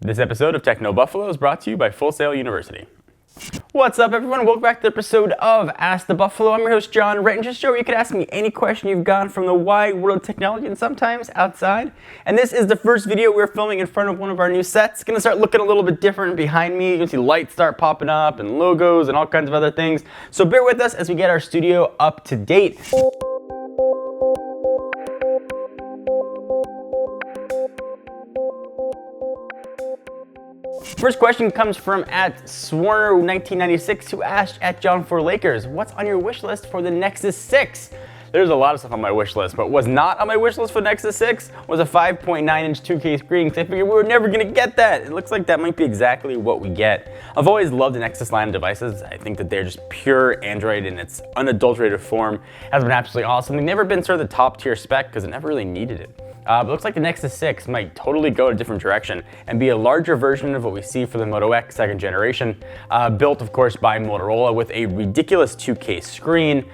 This episode of Techno Buffalo is brought to you by Full Sail University. What's up, everyone? Welcome back to the episode of Ask the Buffalo. I'm your host, John. Right in this show, you can ask me any question you've got from the wide world of technology and sometimes outside. And this is the first video we're filming in front of one of our new sets. It's going to start looking a little bit different behind me. You can see lights start popping up and logos and all kinds of other things. So bear with us as we get our studio up to date. First question comes from @Swarner1996, who asked @John4Lakers, what's on your wish list for the Nexus 6? There's a lot of stuff on my wish list, but what's not on my wish list for Nexus 6 was a 5.9-inch 2K screen, because I figured we were never going to get that. It looks like that might be exactly what we get. I've always loved the Nexus line of devices. I think that they're just pure Android in its unadulterated form. Has been absolutely awesome. They've never been sort of the top tier spec because it never really needed it. But it looks like the Nexus 6 might totally go a different direction and be a larger version of what we see for the Moto X 2nd generation, built of course by Motorola with a ridiculous 2K screen,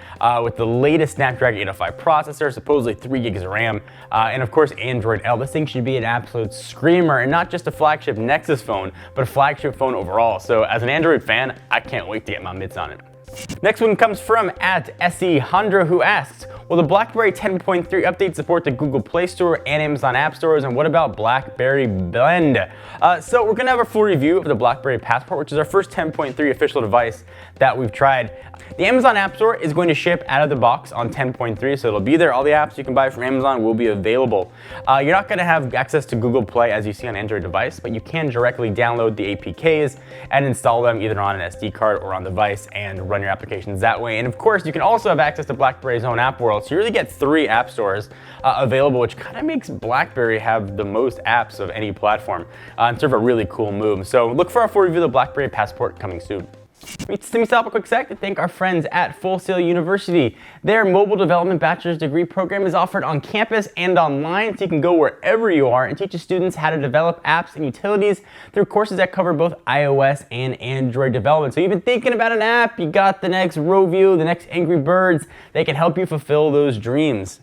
with the latest Snapdragon 805 processor, supposedly 3 gigs of RAM, and of course Android L. This thing should be an absolute screamer, and not just a flagship Nexus phone, but a flagship phone overall. So as an Android fan, I can't wait to get my mitts on it. Next one comes from @SEHundra, who asks, will the BlackBerry 10.3 update support the Google Play Store and Amazon App Stores, and what about BlackBerry Blend? So we're gonna have a full review of the BlackBerry Passport, which is our first 10.3 official device that we've tried. The Amazon App Store is going to ship out of the box on 10.3, so it'll be there. All the apps you can buy from Amazon will be available. You're not gonna have access to Google Play as you see on Android device, but you can directly download the APKs and install them either on an SD card or on the device and run your applications that way. And of course, you can also have access to BlackBerry's own app world, so you really get 3 app stores available, which kind of makes BlackBerry have the most apps of any platform. And sort of a really cool move. So look for our full review of the BlackBerry Passport coming soon. Let me stop a quick sec to thank our friends at Full Sail University. Their mobile development bachelor's degree program is offered on campus and online, so you can go wherever you are and teach students how to develop apps and utilities through courses that cover both iOS and Android development. So you've been thinking about an app, you got the next Rovio, the next Angry Birds, they can help you fulfill those dreams.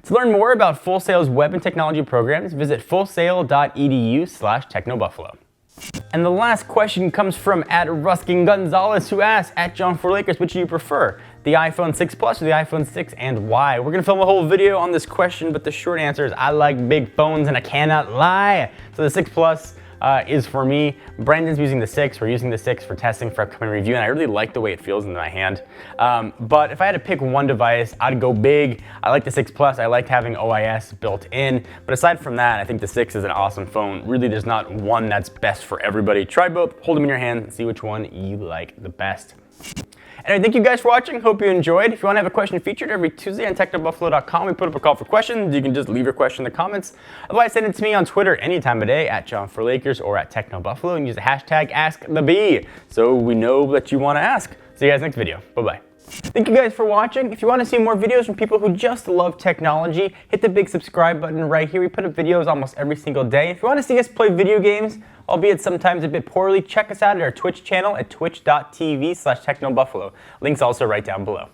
To learn more about Full Sail's web and technology programs, visit fullsail.edu/technobuffalo. And the last question comes from @Ruskin Gonzalez, who asks @John4Lakers, which do you prefer, the iPhone 6 Plus or the iPhone 6, and why? We're gonna film a whole video on this question, but the short answer is I like big phones and I cannot lie. So the 6 Plus is for me. Brandon's using the 6. We're using the 6 for testing for upcoming review, and I really like the way it feels in my hand. But if I had to pick one device, I'd go big. I like the 6 Plus. I liked having OIS built in. But aside from that, I think the 6 is an awesome phone. Really, there's not one that's best for everybody. Try both, hold them in your hand, and see which one you like the best. Anyway, thank you guys for watching. Hope you enjoyed. If you want to have a question featured every Tuesday on technobuffalo.com, we put up a call for questions. You can just leave your question in the comments. Otherwise, send it to me on Twitter anytime of day @John4Lakers or @TechnoBuffalo, and use the hashtag AskTheBee so we know that you want to ask. See you guys next video. Bye-bye. Thank you guys for watching. If you want to see more videos from people who just love technology, hit the big subscribe button right here. We put up videos almost every single day. If you want to see us play video games, albeit sometimes a bit poorly, check us out at our Twitch channel at twitch.tv/technobuffalo. Links also right down below.